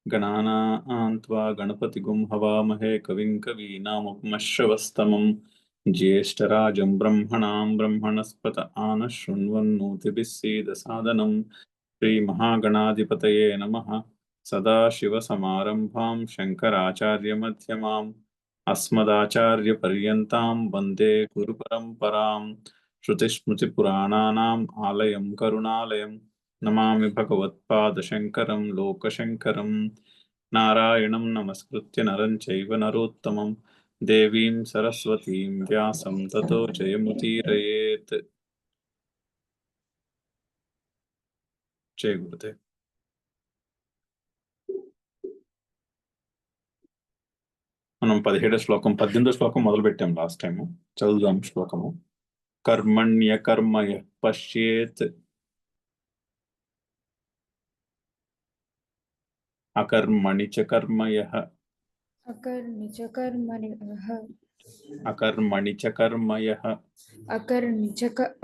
गणानां त्वा गणपतिगुं हवामहे कविं कवीनामुपमश्रवस्तमं ज्येष्ठराजं ब्रह्मणां ब्रह्मणस्पत आनः शृण्वन्नोतिभिः सीदसादनं श्रीमहागणाधिपतये नमः। सदाशिवसमारम्भां शङ्कराचार्यमध्यमाम् अस्मदाचार्यपर्यन्तां वन्दे गुरुपरम्पराम्। श्रुतिस्मृतिपुराणानाम् आलयं करुणालयं नमामि भगवत्पादशङ्करं लोकशङ्करं। नारायणं नमस्कृत्य नरं चैव नरोत्तमं देवीं सरस्वतीं व्यासं ततो जयमुदीरयेत्। जय गुरुदेव। మనం 17వ శ్లోకం 18వ శ్లోకం మొదలు పెట్టాం లాస్ట్ టైం. చదువుదాం శ్లోకము. కర్మణ్యకర్మయ పశ్యేత్ అకర్మణి చ కర్మయః అకర్ణి చ కర్మణిః అకర్మణి చ కర్మయః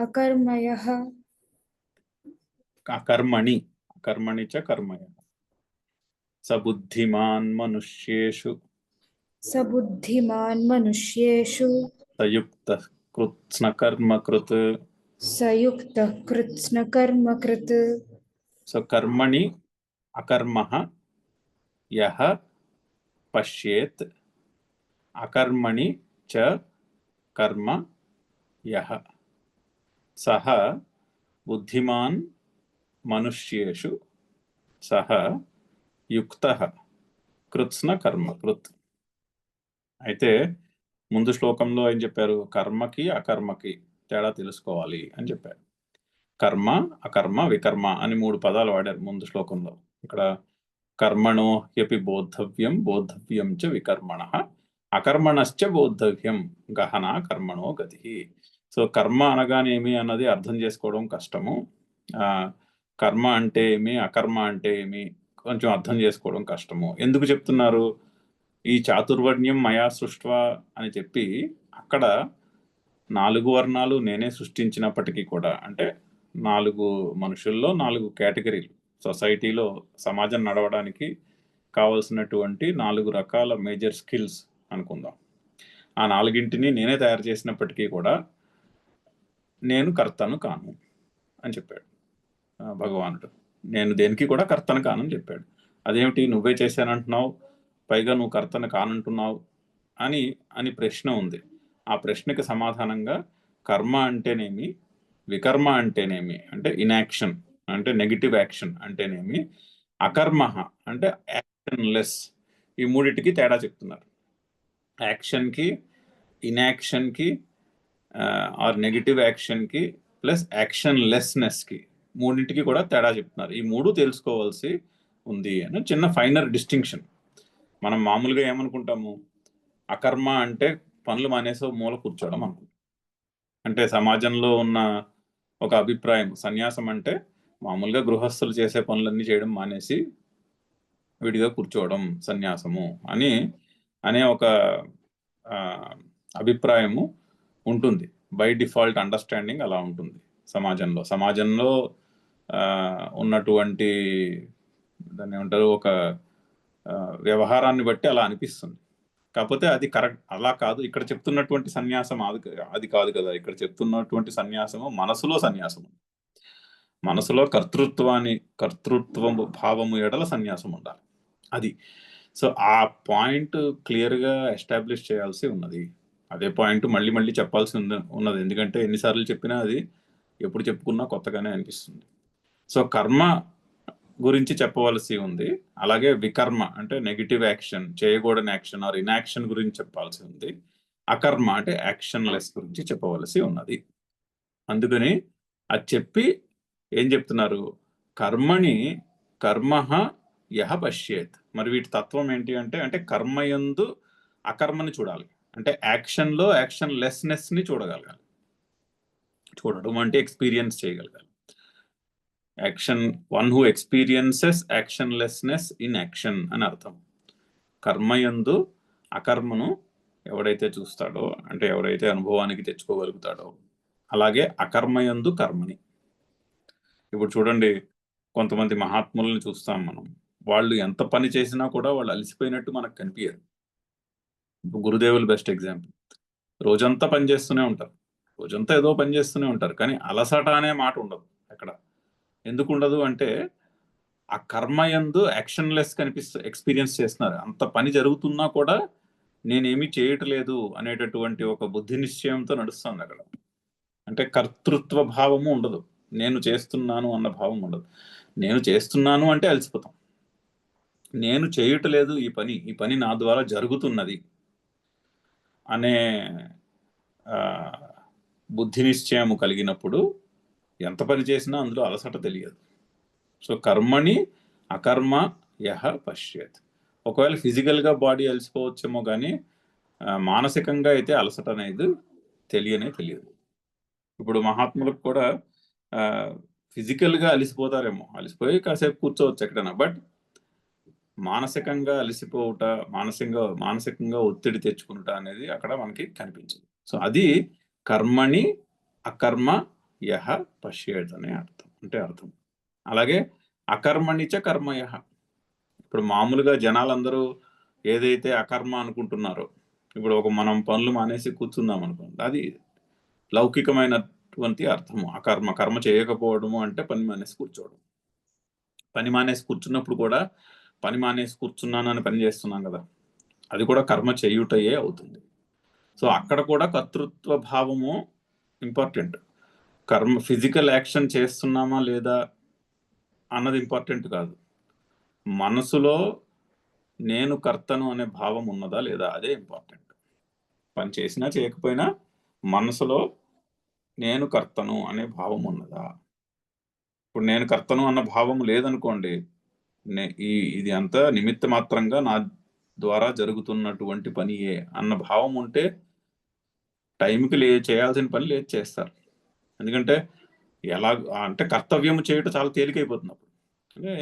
అకర్మయః అకర్మణి అకర్మణి చ కర్మయః సబుద్ధిమాన్ మనుష్యేషు సబుద్ధిమాన్ మనుష్యేషు సయుక్తః కృత్స్న కర్మకృత్. సయుక్తః కృత్స్న కర్మకృత్. సో కర్మణి అకర్మః యః పశ్యేత్ అకర్మణి చ కర్మ యః సహ బుద్ధిమాన్ మనుష్యేషు సహ యుక్తః కృత్స్న కర్మకృత్. అయితే ముందు శ్లోకంలో ఏం చెప్పారు? కర్మకి అకర్మకి తేడా తెలుసుకోవాలి అని చెప్పారు. కర్మ అకర్మ వికర్మ అని 3 పదాలు వాడారు ముందు శ్లోకంలో. ఇక్కడ కర్మణో హ్యపి బోద్ధవ్యం బోద్ధవ్యం చ వికర్మణః అకర్మణశ్చ బోద్ధవ్యం గహనా కర్మణో గతి. సో కర్మ అనగానేమి అన్నది అర్థం చేసుకోవడం కష్టము. కర్మ అంటే ఏమి అకర్మ అంటే ఏమి కొంచెం అర్థం చేసుకోవడం కష్టము. ఎందుకు చెప్తున్నారు? ఈ చాతుర్వర్ణ్యం మయా సృష్ట్వా అని చెప్పి అక్కడ 4 వర్ణాలు నేనే సృష్టించినప్పటికీ కూడా, అంటే 4 మనుషుల్లో 4 కేటగిరీలు, సొసైటీలో సమాజం నడవడానికి కావలసినటువంటి 4 రకాల మేజర్ స్కిల్స్ అనుకుందాం. ఆ 4ంటిని నేనే తయారు చేసినప్పటికీ కూడా నేను కర్తను కాను అని చెప్పాడు భగవానుడు. నేను దేనికి కూడా కర్తను కానని చెప్పాడు. అదేమిటి నువ్వే చేశానంటున్నావు, పైగా నువ్వు కర్తను కానంటున్నావు అని ప్రశ్న ఉంది. ఆ ప్రశ్నకి సమాధానంగా కర్మ అంటేనేమి, వికర్మ అంటేనేమి అంటే ఇన్యాక్షన్ అంటే నెగిటివ్ యాక్షన్ అంటేనేమి, అకర్మ అంటే యాక్షన్ లెస్, ఈ 3టికి తేడా చెప్తున్నారు. యాక్షన్కి, ఇన్యాక్షన్కి ఆర్ నెగిటివ్ యాక్షన్కి ప్లస్ యాక్షన్ లెస్నెస్కి 3టికి కూడా తేడా చెప్తున్నారు. ఈ 3 తెలుసుకోవాల్సి ఉంది అని చిన్న ఫైనర్ డిస్టింక్షన్. మనం మామూలుగా ఏమనుకుంటాము? అకర్మ అంటే పనులు మానేసో మూల కూర్చోవడం అనుకుంటాం. అంటే సమాజంలో ఉన్న ఒక అభిప్రాయం సన్యాసం అంటే మామూలుగా గృహస్థులు చేసే పనులన్నీ చేయడం మానేసి విడిగా కూర్చోవడం సన్యాసము అనే ఒక అభిప్రాయము ఉంటుంది. బై డిఫాల్ట్ అండర్స్టాండింగ్ అలా ఉంటుంది సమాజంలో ఉన్నటువంటి దాన్ని ఏమంటారు, ఒక వ్యవహారాన్ని బట్టి అలా అనిపిస్తుంది. కాకపోతే అది కరెక్ట్ అలా కాదు. ఇక్కడ చెప్తున్నటువంటి సన్యాసం అది కాదు కదా. ఇక్కడ చెప్తున్నటువంటి సన్యాసము మనసులో సన్యాసము, మనసులో కర్తృత్వం భావము ఎడల సన్యాసం ఉండాలి. అది సో ఆ పాయింట్ క్లియర్గా ఎస్టాబ్లిష్ చేయాల్సి ఉన్నది. అదే పాయింట్ మళ్ళీ మళ్ళీ చెప్పాల్సి ఉన్నది. ఎందుకంటే ఎన్నిసార్లు చెప్పినా అది ఎప్పుడు చెప్పుకున్నా కొత్తగానే అనిపిస్తుంది. సో కర్మ గురించి చెప్పవలసి ఉంది. అలాగే వికర్మ అంటే నెగిటివ్ యాక్షన్, చేయకూడని యాక్షన్ ఆర్ ఇన్యాక్షన్ గురించి చెప్పాల్సి ఉంది. అకర్మ అంటే యాక్షన్ లెస్ గురించి చెప్పవలసి ఉన్నది. అందుకని అది చెప్పి ఏం చెప్తున్నారు? కర్మని కర్మః యః పశ్యేత్. మరి వీటి తత్వం ఏంటి అంటే కర్మయందు అకర్మని చూడాలి. అంటే యాక్షన్లో యాక్షన్ లెస్నెస్ని చూడగలగాలి. చూడడం అంటే ఎక్స్పీరియన్స్ చేయగలగాలి. Action one who experiences actionlessness in action అని అర్థం. కర్మయందు అకర్మను ఎవడైతే చూస్తాడో, అంటే ఎవరైతే అనుభవానికి తెచ్చుకోగలుగుతాడో, అలాగే అకర్మయందు కర్మని. ఇప్పుడు చూడండి, కొంతమంది మహాత్ములను చూస్తాం మనం. వాళ్ళు ఎంత పని చేసినా కూడా వాళ్ళు అలసిపోయినట్టు మనకు కనిపించరు. ఇప్పుడు గురుదేవులు బెస్ట్ ఎగ్జాంపుల్. రోజంతా పని చేస్తూనే ఉంటారు, రోజంతా ఏదో పని చేస్తూనే ఉంటారు, కానీ అలసట అనే మాట ఉండదు ఎక్కడ. ఎందుకు ఉండదు అంటే ఆ కర్మయందు యాక్షన్లెస్ ఎక్స్పీరియన్స్ చేస్తున్నారు. అంత పని జరుగుతున్నా కూడా నేనేమి చేయట్లేదు అనేటటువంటి ఒక బుద్ధి నిశ్చయంతో నడుస్తుంది అక్కడ. అంటే కర్తృత్వ భావము ఉండదు, నేను చేస్తున్నాను అన్న భావం ఉండదు. నేను చేస్తున్నాను అంటే అలసిపోతాం. నేను చేయట్లేదు, ఈ పని నా ద్వారా జరుగుతున్నది అనే బుద్ధి నిశ్చయము కలిగినప్పుడు ఎంత పని చేసినా అందులో అలసట తెలియదు. సో కర్మని అకర్మ యహ పశ్యత్. ఒకవేళ ఫిజికల్గా బాడీ అలసిపోవచ్చేమో కానీ మానసికంగా అయితే అలసట అనేది తెలియదు. ఇప్పుడు మహాత్ములకు కూడా ఫిజికల్గా అలసిపోతారేమో, అలసిపోయి కాసేపు కూర్చోవచ్చు ఎక్కడైనా, బట్ మానసికంగా అలసిపోవుట, మానసికంగా ఒత్తిడి తెచ్చుకుంట అనేది అక్కడ మనకి కనిపించదు. సో అది కర్మని అకర్మ యహ పశ్యేత్ అనే అర్థం. అలాగే అకర్మణిచ కర్మయః. ఇప్పుడు మామూలుగా జనాలందరూ ఏదైతే అకర్మ అనుకుంటున్నారో, ఇప్పుడు మనం పనులు మానేసి కూర్చుందాం అనుకోండి, అది లౌకికమైనటువంటి అర్థము. కర్మ చేయకపోవడము అంటే పని మానేసి కూర్చోవడం. పని మానేసి కూర్చున్నప్పుడు కూడా పని మానేసి కూర్చున్నానని పని చేస్తున్నాం కదా, అది కూడా కర్మ చేయుటయే అవుతుంది. సో అక్కడ కూడా కర్తృత్వ భావము ఇంపార్టెంట్. కర్మ ఫిజికల్ యాక్షన్ చేస్తున్నామా లేదా అన్నది ఇంపార్టెంట్ కాదు, మనసులో నేను కర్తను అనే భావం ఉన్నదా లేదా అదే ఇంపార్టెంట్. పని చేసినా చేయకపోయినా మనసులో నేను కర్తను అనే భావం ఉన్నదా. ఇప్పుడు నేను కర్తను అన్న భావం లేదనుకోండి, ఇది అంతా నిమిత్త మాత్రంగా నా ద్వారా జరుగుతున్నటువంటి పనియే అన్న భావం ఉంటే టైంకి చేయాల్సిన పని లేదు చేస్తారు. ఎందుకంటే అంటే కర్తవ్యము చేయటం చాలా తేలికైపోతుంది. అప్పుడు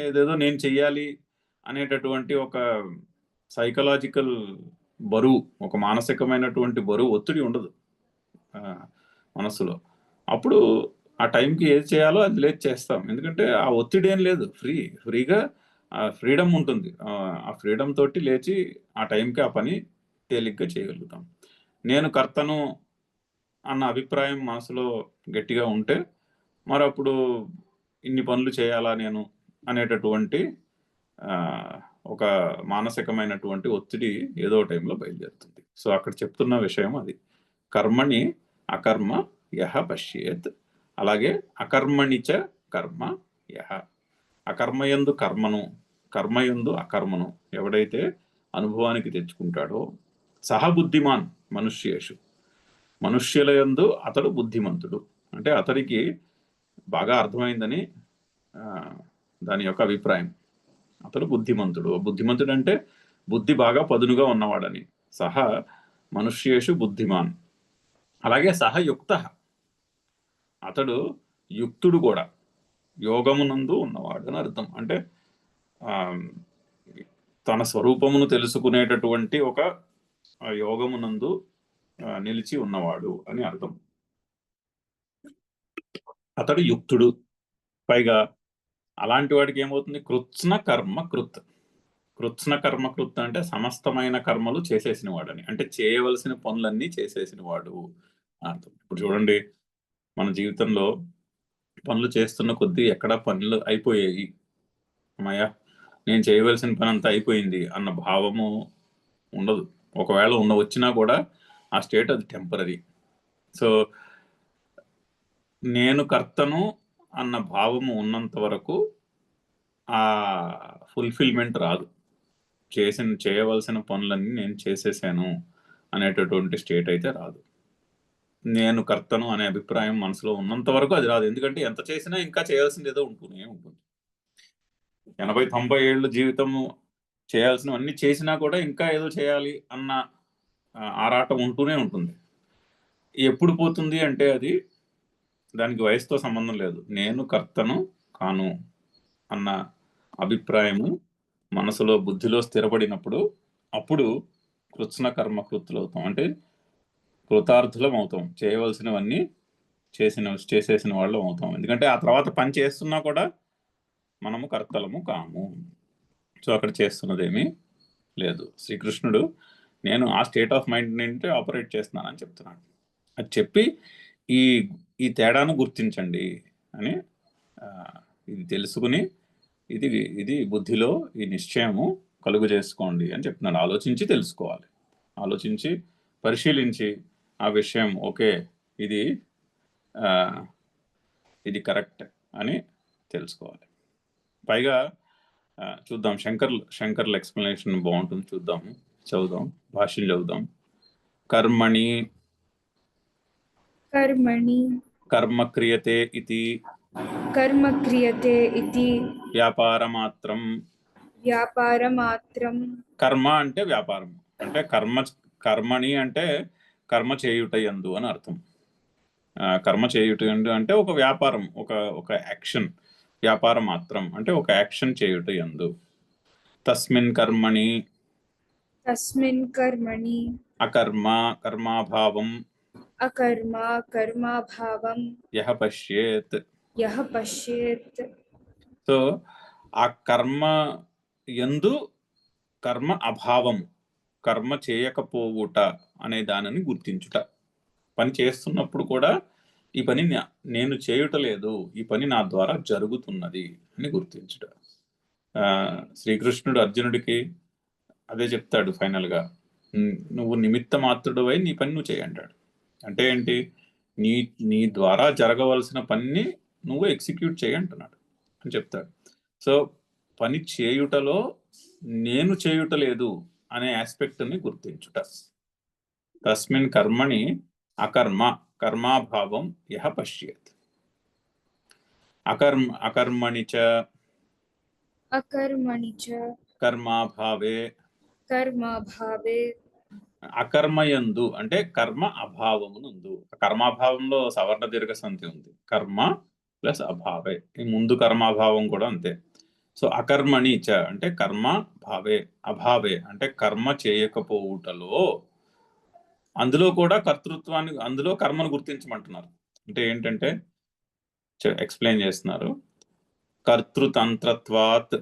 ఏదేదో నేను చెయ్యాలి అనేటటువంటి ఒక సైకలాజికల్ బరువు, ఒక మానసికమైనటువంటి బరువు, ఒత్తిడి ఉండదు మనసులో. అప్పుడు ఆ టైంకి ఏది చేయాలో అది లేదు చేస్తాం. ఎందుకంటే ఆ ఒత్తిడి ఏం లేదు, ఫ్రీగా ఫ్రీడమ్ ఉంటుంది. ఆ ఫ్రీడమ్ తోటి లేచి ఆ టైంకి ఆ పని తేలిగ్గా చేయగలుగుతాం. నేను కర్తను అన్న అభిప్రాయం మనసులో గట్టిగా ఉంటే మరి అప్పుడు ఇన్ని పనులు చేయాలా నేను అనేటటువంటి ఒక మానసికమైనటువంటి ఒత్తిడి ఏదో టైంలో బయలుదేరుతుంది. సో అక్కడ చెప్తున్న విషయం అది. కర్మని అకర్మ యహ పశ్యేత్. అలాగే అకర్మణిచ కర్మ యహ. అకర్మయందు కర్మను, కర్మయందు అకర్మను ఎవడైతే అనుభవానికి తెచ్చుకుంటాడో సహ బుద్ధిమాన్ మనుష్యేషు. మనుష్యుల యందు అతడు బుద్ధిమంతుడు. అంటే అతడికి బాగా అర్థమైందని దాని యొక్క అభిప్రాయం. అతడు బుద్ధిమంతుడు. బుద్ధిమంతుడు అంటే బుద్ధి బాగా పదునుగా ఉన్నవాడని. సహ మనుష్యేషు బుద్ధిమాన్. అలాగే సహ యుక్త, అతడు యుక్తుడు కూడా, యోగమునందు ఉన్నవాడు అని అర్థం. అంటే తన స్వరూపమును తెలుసుకునేటటువంటి ఒక యోగమునందు నిలిచి ఉన్నవాడు అని అర్థం. అతడు యుక్తుడు. పైగా అలాంటి వాడికి ఏమవుతుంది, కృత్స్న కర్మ కృత్. కృత్స్న కర్మ కృత్ అంటే సమస్తమైన కర్మలు చేసేసిన వాడని, అంటే చేయవలసిన పనులన్నీ చేసేసిన వాడు అర్థం. ఇప్పుడు చూడండి, మన జీవితంలో పనులు చేస్తున్న కొద్దీ ఎక్కడ పనులు అయిపోయాయి, అమ్మయ్య నేను చేయవలసిన పని అంతా అయిపోయింది అన్న భావము ఉండదు. ఒకవేళ వచ్చినా కూడా ఆ స్టేట్ అది టెంపరీ. సో నేను కర్తను అన్న భావము ఉన్నంత వరకు ఆ ఫుల్ఫిల్మెంట్ రాదు. చేయవలసిన పనులన్నీ నేను చేసేసాను అనేటటువంటి స్టేట్ అయితే రాదు. నేను కర్తను అనే అభిప్రాయం మనసులో ఉన్నంత వరకు అది రాదు. ఎందుకంటే ఎంత చేసినా ఇంకా చేయాల్సింది ఏదో ఉంటూనే ఉంటుంది. 80-90 ఏళ్ళ జీవితము చేయాల్సినవన్నీ చేసినా కూడా ఇంకా ఏదో చేయాలి అన్న ఆరాటం ఉంటూనే ఉంటుంది. ఎప్పుడు పోతుంది అంటే అది దానికి వయసుతో సంబంధం లేదు. నేను కర్తను కాను అన్న అభిప్రాయము మనసులో బుద్ధిలో స్థిరపడినప్పుడు అప్పుడు కృత్స్న కర్మ కృత్తులు అవుతాం. అంటే కృతార్థులం అవుతాం. చేయవలసినవన్నీ చేసేసిన వాళ్ళం అవుతాం. ఎందుకంటే ఆ తర్వాత పని చేస్తున్నా కూడా మనము కర్తలము కాము. సో అక్కడ చేస్తున్నదేమీ లేదు. శ్రీకృష్ణుడు నేను ఆ స్టేట్ ఆఫ్ మైండ్ నుండి ఆపరేట్ చేస్తున్నానని చెప్తున్నాడు. అది చెప్పి ఈ ఈ తేడాను గుర్తించండి అని ఇది తెలుసుకుని ఇది ఇది బుద్ధిలో ఈ నిశ్చయము కలుగు చేసుకోండి అని చెప్తున్నాడు. ఆలోచించి తెలుసుకోవాలి, ఆలోచించి పరిశీలించి ఆ విషయం ఓకే ఇది ఇది కరెక్ట్ అని తెలుసుకోవాలి. పైగా చూద్దాం, శంకర్ల ఎక్స్ప్లెనేషన్ బాగుంటుంది, చూద్దాము, చదువుదాం, భాష్యం చదువుదాం. కర్మణి కర్మణి కర్మ క్రియతే ఇతి కర్మ క్రియతే ఇతి వ్యాపారమాత్రం. వ్యాపారమాత్రం. కర్మ అంటే వ్యాపారం, అంటే కర్మణి అంటే కర్మ చేయుటయందు అని అర్థం. కర్మ చేయుటయందు అంటే ఒక వ్యాపారం, ఒక యాక్షన్. వ్యాపారం మాత్రం అంటే ఒక యాక్షన్ చేయుటయందు. తస్మిన్ కర్మణి అకర్మ కర్మాభావం యః పశ్యేత్. సో ఆ కర్మ యందు కర్మ అభావం, కర్మ చేయకపోవుట అనే దానిని గుర్తించుట. పని చేస్తున్నప్పుడు కూడా ఈ పని నేను చేయుటలేదు, ఈ పని నా ద్వారా జరుగుతున్నది అని గుర్తించుట. శ్రీకృష్ణుడు అర్జునుడికి అదే చెప్తాడు ఫైనల్గా, నువ్వు నిమిత్త మాత్రుడువై నీ పని నువ్వు చేయంటాడు. అంటే ఏంటి, నీ ద్వారా జరగవలసిన పనిని నువ్వు ఎగ్జిక్యూట్ చేయంటున్నాడు అని చెప్తాడు. సో పని చేయుటలో నేను చేయుటలేదు అనే ఆస్పెక్ట్ని గుర్తించుట. తస్మిన్ కర్మణి అకర్మ కర్మాభావం యః పశ్యేత్. అకర్మణి చ కర్మాభావే. అకర్మయందు అంటే కర్మ అభావమునందు. కర్మాభావంలో సవర్ణ దీర్ఘ సంధి ఉంది, కర్మ ప్లస్ అభావే, ఈ ముందు కర్మాభావం కూడా అంతే. సో అకర్మణి చ అంటే కర్మ భావే, అభావే అంటే కర్మ చేయకపోవుటలో, అందులో కూడా కర్తృత్వాన్ని, అందులో కర్మను గుర్తించమంటున్నారు. అంటే ఏంటంటే ఎక్స్ప్లెయిన్ చేస్తున్నారు. కర్తృతంత్రత్వాత్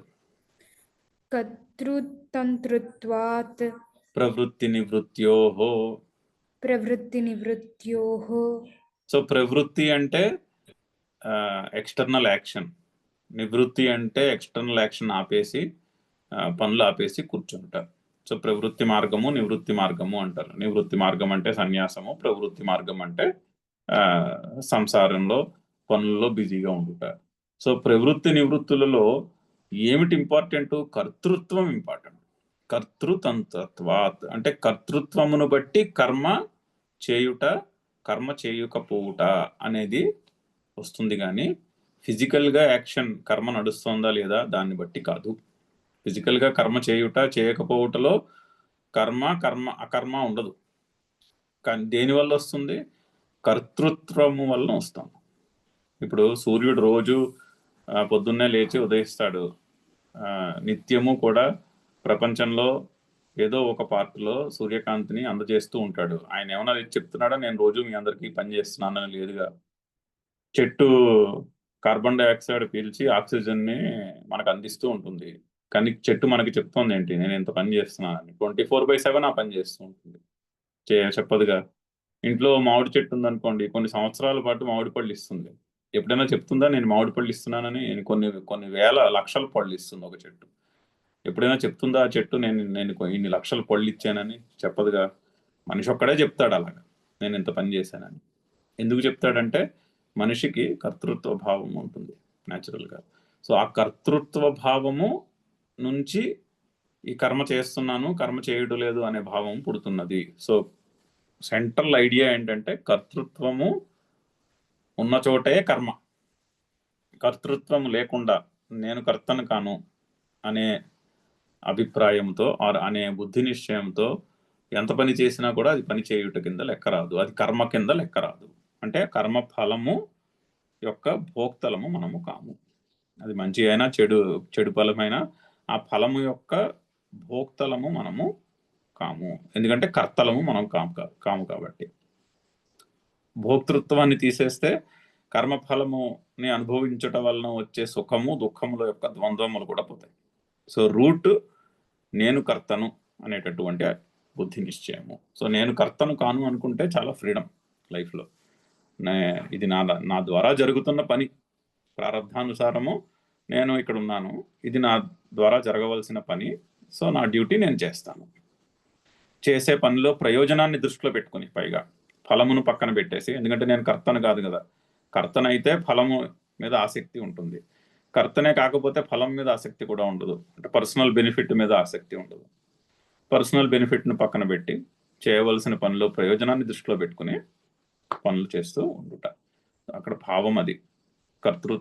ప్రవృత్తి నివృత్యోః. సో ప్రవృత్తి అంటే ఎక్స్టర్నల్ యాక్షన్, నివృత్తి అంటే ఎక్స్టర్నల్ యాక్షన్ ఆపేసి, పనులు ఆపేసి కూర్చుంటారు. సో ప్రవృత్తి మార్గము నివృత్తి మార్గము అంటారు. నివృత్తి మార్గం అంటే సన్యాసము, ప్రవృత్తి మార్గం అంటే సంసారంలో పనుల్లో బిజీగా ఉంటుంటారు. సో ప్రవృత్తి నివృత్తులలో ఏమిటి ఇంపార్టెంట్? కర్తృత్వం ఇంపార్టెంట్. కర్తృతంత్రత్వాత్ అంటే కర్తృత్వమును బట్టి కర్మ చేయుట, కర్మ చేయకపోవుట అనేది వస్తుంది, కానీ ఫిజికల్గా యాక్షన్ కర్మ నడుస్తుందా లేదా దాన్ని బట్టి కాదు. ఫిజికల్గా కర్మ చేయుట చేయకపోవుటలో అకర్మ ఉండదు. కానీ దేనివల్ల వస్తుంది? కర్తృత్వము వల్ల వస్తుంది. ఇప్పుడు సూర్యుడు రోజు పొద్దున్నే లేచి ఉదయిస్తాడు. నిత్యము కూడా ప్రపంచంలో ఏదో ఒక పార్ట్లో సూర్యకాంతిని అందజేస్తూ ఉంటాడు. ఆయన ఏమన్నా చెప్తున్నాడా నేను రోజు మీ అందరికీ పని చేస్తున్నానని? లేదుగా. చెట్టు కార్బన్ డైఆక్సైడ్ పీల్చి ఆక్సిజన్ని మనకు అందిస్తూ ఉంటుంది, కానీ చెట్టు మనకి చెప్తోంది ఏంటి, నేను ఎంత పని చేస్తున్నానని. 24/7 ఆ పని చేస్తూ ఉంటుంది, చెప్పదుగా. ఇంట్లో మామిడి చెట్టు ఉందనుకోండి, కొన్ని సంవత్సరాల పాటు మామిడి పళ్ళు ఇస్తుంది. ఎప్పుడైనా చెప్తుందా నేను మామిడి పళ్ళు ఇస్తున్నానని? కొన్ని వేల లక్షల పళ్ళు ఇస్తుంది ఒక చెట్టు. ఎప్పుడైనా చెప్తుందా ఆ చెట్టు నేను ఇన్ని లక్షల పళ్ళు ఇచ్చానని? చెప్పదుగా. మనిషి ఒక్కడే చెప్తాడు అలాగా, నేను ఎంత పని చేశానని. ఎందుకు చెప్తాడంటే మనిషికి కర్తృత్వ భావం ఉంటుంది న్యాచురల్గా. సో ఆ కర్తృత్వ భావము నుంచి ఈ కర్మ చేస్తున్నాను, కర్మ చేయడం లేదు అనే భావం పుడుతున్నది. సో సెంట్రల్ ఐడియా ఏంటంటే కర్తృత్వము ఉన్న చోటే కర్మ. కర్తృత్వం లేకుండా నేను కర్తను కాను అనే అభిప్రాయంతో అనే బుద్ధి నిశ్చయంతో ఎంత పని చేసినా కూడా అది పని చేయుట కింద లెక్క రాదు, అది కర్మ కింద లెక్క రాదు. అంటే కర్మ ఫలము యొక్క భోక్తలము మనము కాము. అది మంచి అయినా చెడు ఫలమైనా ఆ ఫలము యొక్క భోక్తలము మనము కాము, ఎందుకంటే కర్తలము మనం కాము కాబట్టి. భోక్తృత్వాన్ని తీసేస్తే కర్మఫలముని అనుభవించటం వలన వచ్చే సుఖము దుఃఖముల యొక్క ద్వంద్వములు కూడా పోతాయి. సో రూట్ నేను కర్తను అనేటటువంటి బుద్ధి నిశ్చయము. సో నేను కర్తను కాను అనుకుంటే చాలా ఫ్రీడమ్ లైఫ్లో. ఇది నా ద్వారా జరుగుతున్న పని, ప్రారంధానుసారము నేను ఇక్కడ ఉన్నాను, ఇది నా ద్వారా జరగవలసిన పని, సో నా డ్యూటీ నేను చేస్తాను. చేసే పనిలో ప్రయోజనాన్ని దృష్టిలో పెట్టుకుని, పైగా ఫలమును పక్కన పెట్టేసి, ఎందుకంటే నేను కర్తను కాదు కదా. కర్తనైతే ఫలము మీద ఆసక్తి ఉంటుంది, కర్తనే కాకపోతే ఫలం మీద ఆసక్తి కూడా ఉండదు. అంటే పర్సనల్ బెనిఫిట్ మీద ఆసక్తి ఉండదు. పర్సనల్ బెనిఫిట్ను పక్కన పెట్టి చేయవలసిన పనిలో ప్రయోజనాన్ని దృష్టిలో పెట్టుకుని పనులు చేస్తూ ఉండుట, అక్కడ భావం అది. కర్తృ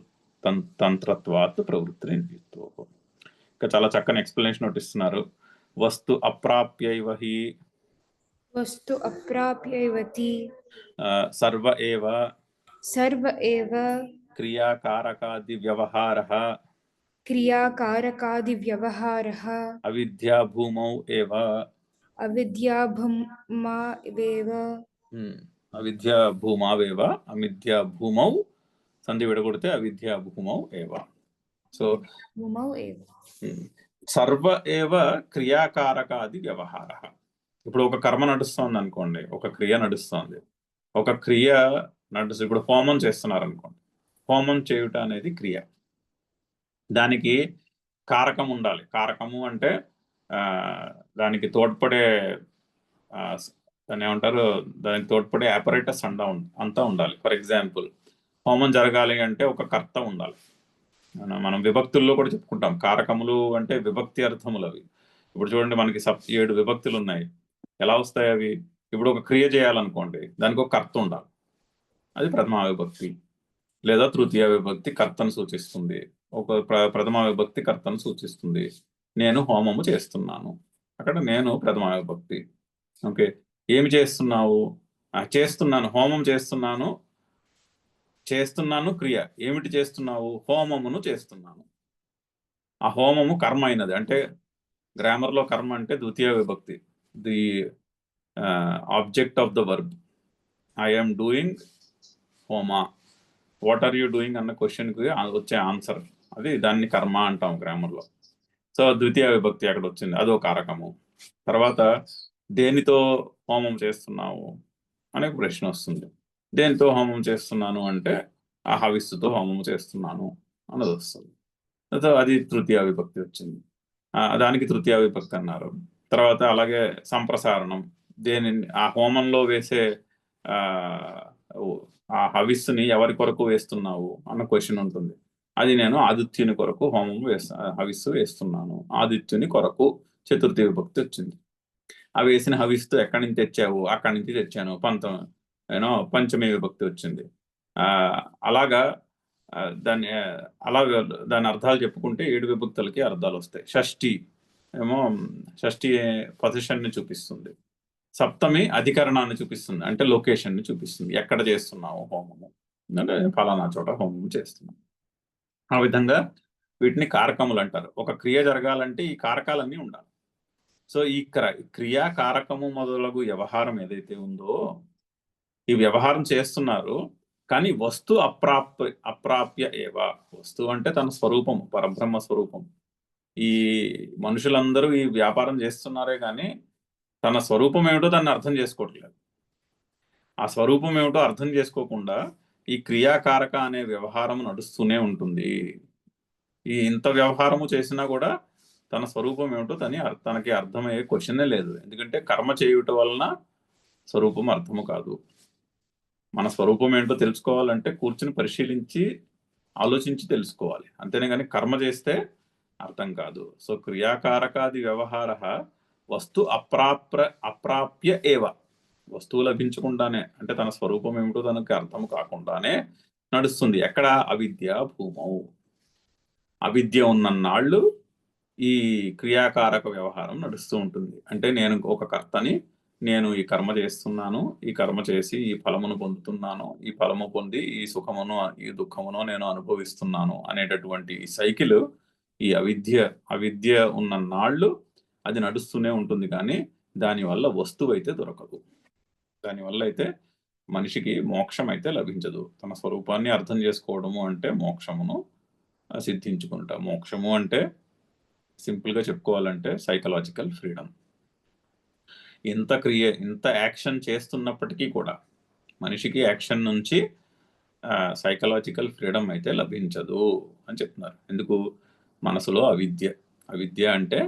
తంత్రత్వాత్ ప్రవృత్తి నిమిత్తో. ఇంకా చాలా చక్కని ఎక్స్ప్లెనేషన్ ఒకటి ఇస్తున్నారు. వస్తు అప్రాప్యైవ హి వస్తు అప్రాప్యైవతి సర్వ ఏవ సర్వ ఏవ క్రియాకారకాది వ్యవహారః క్రియాకారకాది వ్యవహారః అవిద్యా భూమౌ ఏవ అవిద్యాభమావేవ అవిద్యా భూమావేవ అవిద్యా భూమౌ, సంధి విడగొడితే అవిద్యా భూమౌ ఏవ. సో భూమౌ ఏవ సర్వ ఏవ క్రియాకారకాది వ్యవహార. ఇప్పుడు ఒక కర్మ నడుస్తోంది అనుకోండి, ఒక క్రియ నడుస్తోంది, ఒక క్రియ ఇప్పుడు హోమం చేస్తున్నారు అనుకోండి, హోమం చేయుట అనేది క్రియ. దానికి కారకం ఉండాలి. కారకము అంటే దానికి తోడ్పడే దాన్ని ఏమంటారు, దానికి తోడ్పడే ఆపరేటస్ అంతా ఉండాలి. ఫర్ ఎగ్జాంపుల్, హోమం జరగాలి అంటే ఒక కర్త ఉండాలి. మనం విభక్తుల్లో కూడా చెప్పుకుంటాం, కారకములు అంటే విభక్తి అర్థములు అవి. ఇప్పుడు చూడండి, మనకి 7 విభక్తులు ఉన్నాయి. ఎలా వస్తాయి అవి? ఇప్పుడు ఒక క్రియ చేయాలనుకోండి, దానికి ఒక కర్త ఉండాలి, అది ప్రథమా విభక్తి, లేదా తృతీయ విభక్తి కర్తను సూచిస్తుంది, ఒక ప్రథమా విభక్తి కర్తను సూచిస్తుంది. నేను హోమము చేస్తున్నాను, అక్కడ నేను ప్రథమా విభక్తి. ఓకే, ఏమి చేస్తున్నావు? చేస్తున్నాను, హోమం చేస్తున్నాను. చేస్తున్నాను క్రియ. ఏమిటి చేస్తున్నావు? హోమమును చేస్తున్నాను. ఆ హోమము కర్మ అయినది. అంటే గ్రామర్లో కర్మ అంటే ద్వితీయ విభక్తి, the object of the verb. I am doing హోమా, వాట్ ఆర్ యూ డూయింగ్ అన్న క్వశ్చన్కి వచ్చే ఆన్సర్, అది దాన్ని కర్మ అంటాం గ్రామర్లో. సో ద్వితీయ విభక్తి అక్కడ వచ్చింది, అదో కారకము. తర్వాత దేనితో హోమం చేస్తున్నావు అనే ప్రశ్న వస్తుంది. దేనితో హోమం చేస్తున్నాను అంటే ఆ హవిస్సుతో హోమం చేస్తున్నాను అన్నది వస్తుంది. సో అది తృతీయ విభక్తి వచ్చింది, దానికి తృతీయ విభక్తి అన్నారు. తర్వాత అలాగే సంప్రసారణం, ఆ హోమంలో వేసే ఆ హవిస్సుని ఎవరి కొరకు వేస్తున్నావు అన్న క్వశ్చన్ ఉంటుంది. అది నేను ఆదిత్యుని కొరకు హోమం హవిస్సు వేస్తున్నాను, ఆదిత్యుని కొరకు చతుర్థి విభక్తి వచ్చింది. ఆ వేసిన హవిస్సు ఎక్కడి నుంచి తెచ్చావు? అక్కడి నుంచి తెచ్చాను, పంచమి విభక్తి వచ్చింది. అలాగా దాని అర్థాలు చెప్పుకుంటే 7 విభక్తులకి అర్థాలు వస్తాయి. షష్ఠి ఏమో షష్ఠి పొజిషన్ని చూపిస్తుంది, సప్తమి అధికరణాన్ని చూపిస్తుంది, అంటే లొకేషన్ని చూపిస్తుంది, ఎక్కడ చేస్తున్నావు హోమము అంటే ఫలానా చోట హోమం చేస్తున్నాం. ఆ విధంగా వీటిని కారకములు అంటారు. ఒక క్రియ జరగాలంటే ఈ కారకాలన్నీ ఉండాలి. సో ఈ క్రియా కారకము మొదలగు వ్యవహారం ఏదైతే ఉందో, ఈ వ్యవహారం చేస్తున్నారు, కానీ వస్తు అప్రాప్య ఏవ. వస్తువు అంటే తన స్వరూపం, పరబ్రహ్మ స్వరూపం. ఈ మనుషులందరూ ఈ వ్యాపారం చేస్తున్నారే కానీ తన స్వరూపం ఏమిటో దాన్ని అర్థం చేసుకోవట్లేదు. ఆ స్వరూపం ఏమిటో అర్థం చేసుకోకుండా ఈ క్రియాకారక అనే వ్యవహారం నడుస్తూనే ఉంటుంది. ఇంత వ్యవహారము చేసినా కూడా తన స్వరూపం ఏమిటో తనకి అర్థమయ్యే క్వశ్చనే లేదు. ఎందుకంటే కర్మ చేయుట వలన స్వరూపం అర్థము కాదు. మన స్వరూపం ఏంటో తెలుసుకోవాలంటే కూర్చుని పరిశీలించి ఆలోచించి తెలుసుకోవాలి, అంతేనే కానీ కర్మ చేస్తే అర్థం కాదు. సో క్రియాకారకాది వ్యవహార వస్తు అప్రాప్య ఏవ. వస్తువు లభించకుండానే, అంటే తన స్వరూపం ఏమిటో తనకి అర్థం కాకుండానే నడుస్తుంది. ఎక్కడ? అవిద్య భూమౌ. అవిద్య ఉన్నన్నాళ్ళు ఈ క్రియాకారక వ్యవహారం నడుస్తూ ఉంటుంది. అంటే నేను ఒక కర్తని, నేను ఈ కర్మ చేస్తున్నాను, ఈ కర్మ చేసి ఈ ఫలమును పొందుతున్నాను, ఈ ఫలము పొంది ఈ సుఖమును ఈ దుఃఖమును నేను అనుభవిస్తున్నాను అనేటటువంటి ఈ సైకిల్, ఈ అవిద్య ఉన్నన్నాళ్ళు అది నడుస్తూనే ఉంటుంది. కానీ దానివల్ల వస్తువు అయితే దొరకదు, దానివల్ల అయితే మనిషికి మోక్షం అయితే లభించదు. తన స్వరూపాన్ని అర్థం చేసుకోవడము అంటే మోక్షమును సిద్ధించుకుంటా. మోక్షము అంటే సింపుల్గా చెప్పుకోవాలంటే సైకలాజికల్ ఫ్రీడమ్. ఇంత యాక్షన్ చేస్తున్నప్పటికీ కూడా మనిషికి యాక్షన్ నుంచి సైకలాజికల్ ఫ్రీడమ్ అయితే లభించదు అని చెప్తున్నారు. ఎందుకు? మనసులో అవిద్య అంటే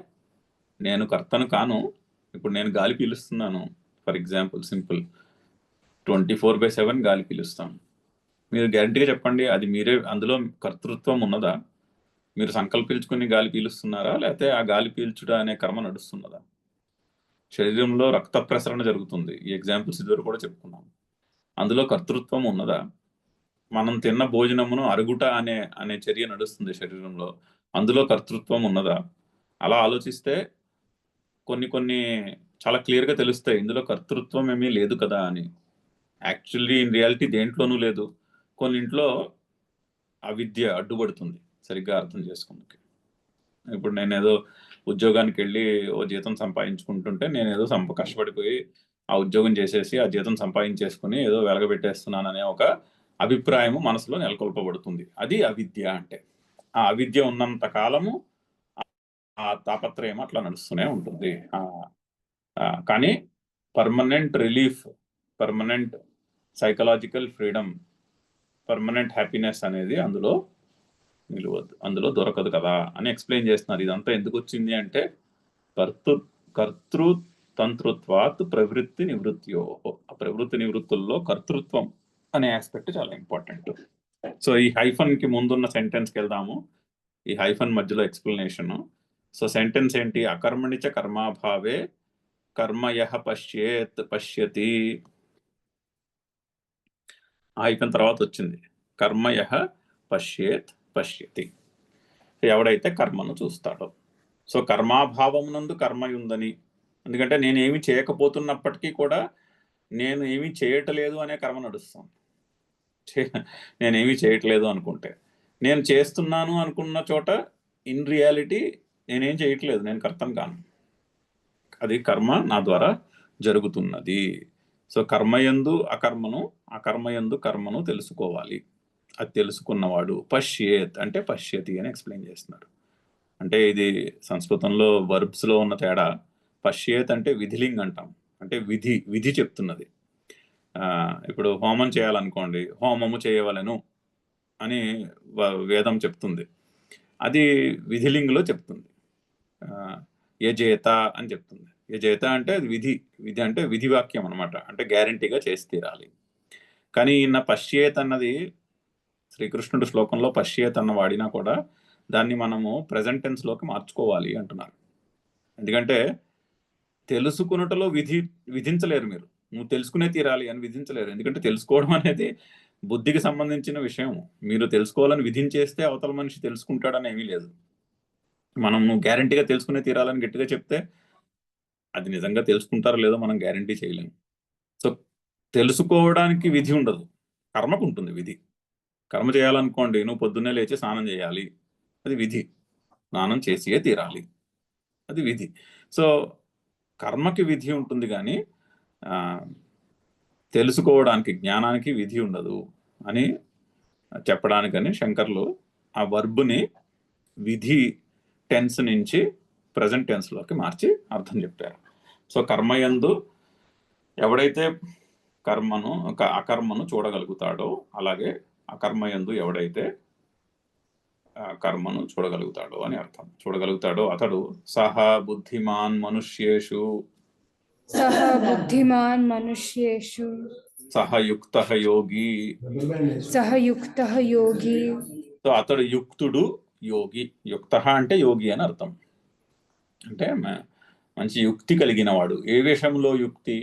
నేను కర్తను కాను. ఇప్పుడు నేను గాలి పీలుస్తున్నాను, ఫర్ ఎగ్జాంపుల్ సింపుల్ 24/7 గాలి పీలుస్తాను. మీరు గ్యారంటీగా చెప్పండి, అది మీరే, అందులో కర్తృత్వం ఉన్నదా? మీరు సంకల్పించుకుని గాలి పీలుస్తున్నారా, లేకపోతే ఆ గాలి పీల్చుట అనే కర్మ నడుస్తున్నదా? శరీరంలో రక్త ప్రసరణ జరుగుతుంది. ఈ ఎగ్జాంపుల్స్ ఇదివరకు కూడా చెప్పుకున్నాం. అందులో కర్తృత్వం ఉన్నదా? మనం తిన్న భోజనమును అరుగుట అనే చర్య నడుస్తుంది శరీరంలో, అందులో కర్తృత్వం ఉన్నదా? అలా ఆలోచిస్తే కొన్ని చాలా క్లియర్గా తెలుస్తాయి, ఇందులో కర్తృత్వం ఏమీ లేదు కదా అని. యాక్చువల్లీ ఇన్ రియాలిటీ దేంట్లోనూ లేదు. కొన్నింట్లో అవిద్య అడ్డుపడుతుంది సరిగ్గా అర్థం చేసుకుందుకు. ఇప్పుడు నేనేదో ఉద్యోగానికి వెళ్ళి ఓ జీతం సంపాదించుకుంటుంటే నేనేదో కష్టపడిపోయి ఆ ఉద్యోగం చేసేసి ఆ జీతం సంపాదించేసుకుని ఏదో వెలగబెట్టేస్తున్నాననే ఒక అభిప్రాయము మనసులో నెలకొల్పబడుతుంది. అది అవిద్య అంటే. ఆ అవిద్య ఉన్నంత కాలము ఆ తాపత్రయం అట్లా నడుస్తూనే ఉంటుంది. కానీ permanent relief, permanent psychological freedom, permanent happiness అనేది అందులో నిలవద్దు, అందులో దొరకదు కదా అని ఎక్స్ప్లెయిన్ చేస్తున్నారు. ఇదంతా ఎందుకు వచ్చింది అంటే కర్తృతంతృత్వాత్ ప్రవృత్తి నివృత్తియో. ఆ ప్రవృత్తి నివృత్తుల్లో కర్తృత్వం అనే ఆస్పెక్ట్ చాలా ఇంపార్టెంట్. సో ఈ హైఫన్ కి ముందున్న సెంటెన్స్కి వెళ్దాము. ఈ హైఫన్ మధ్యలో ఎక్స్ప్లెనేషన్. సో సెంటెన్స్ ఏంటి? అకర్మణిచ కర్మాభావే కర్మయః పశ్యతి. హైఫన్ తర్వాత వచ్చింది కర్మయః పశ్యతి. ఎవడైతే కర్మను చూస్తాడో. సో కర్మాభావమునందు కర్మ ఉందని, ఎందుకంటే నేను ఏమి చేయకపోతున్నప్పటికీ కూడా నేను ఏమీ చేయట్లేదు అనే కర్మ నడుస్తుంది. నేనేమీ చేయట్లేదు అనుకుంటే, నేను చేస్తున్నాను అనుకున్న చోట ఇన్ రియాలిటీ నేనేం చేయట్లేదు, నేను కర్తను కాను. అది కర్మ నా ద్వారా జరుగుతున్నది. సో కర్మయందు అకర్మను, అకర్మయందు కర్మను తెలుసుకోవాలి. అది తెలుసుకున్నవాడు పశ్యేత్ అంటే పశ్యతి అని ఎక్స్ప్లెయిన్ చేస్తున్నారు. అంటే ఇది సంస్కృతంలో వర్బ్స్లో ఉన్న తేడా. పశ్యేత్ అంటే విధిలింగ్ అంటాం, అంటే విధి చెప్తున్నది. ఇప్పుడు హోమం చేయాలనుకోండి, హోమము చేయవలెను అని వేదం చెప్తుంది, అది విధిలింగ్లో చెప్తుంది. యజేత అని చెప్తుంది. యజేత అంటే అది విధి అంటే విధివాక్యం అనమాట, అంటే గ్యారంటీగా చేసి తీరాలి. కానీ ఈయన పశ్యేత్ అన్నది, శ్రీకృష్ణుడు శ్లోకంలో పశ్యేత్ అన్న వాడినా కూడా దాన్ని మనము ప్రెజెంట్ టెన్స్లోకి మార్చుకోవాలి అంటున్నారు. ఎందుకంటే తెలుసుకున్నటలో విధించలేరు మీరు, నువ్వు తెలుసుకునే తీరాలి అని విధించలేరు. ఎందుకంటే తెలుసుకోవడం అనేది బుద్ధికి సంబంధించిన విషయం. మీరు తెలుసుకోవాలని విధించేస్తే అవతల మనిషి తెలుసుకుంటాడని ఏమీ లేదు. మనం నువ్వు గ్యారంటీగా తెలుసుకునే తీరాలని గట్టిగా చెప్తే అది నిజంగా తెలుసుకుంటారో లేదో మనం గ్యారంటీ చేయలేము. సో తెలుసుకోవడానికి విధి ఉండదు, కర్మకు ఉంటుంది విధి. కర్మ చేయాలనుకోండి, నువ్వు పొద్దున్నే లేచి స్నానం చేయాలి, అది విధి. స్నానం చేసియే తీరాలి, అది విధి. సో కర్మకి విధి ఉంటుంది, కానీ తెలుసుకోవడానికి, జ్ఞానానికి విధి ఉండదు అని చెప్పడానికని శంకర్లు ఆ వర్బ్ని విధి టెన్స్ నుంచి ప్రజెంట్ టెన్స్లోకి మార్చి అర్థం చెప్పారు. సో కర్మయందు ఎవడైతే అకర్మను చూడగలుగుతాడో, అలాగే అకర్మయందు ఎవడైతే కర్మను చూడగలుగుతాడో అని అర్థం. చూడగలుగుతాడో అతడు సహ బుద్ధిమాన్ మనుష్యేషు సహయుక్తః యోగి. సో అతడు యుక్తుడు, యోగి. యుక్తః అంటే యోగి అని అర్థం, అంటే మంచి యుక్తి కలిగిన వాడు. ఏ విషయంలో యుక్తి?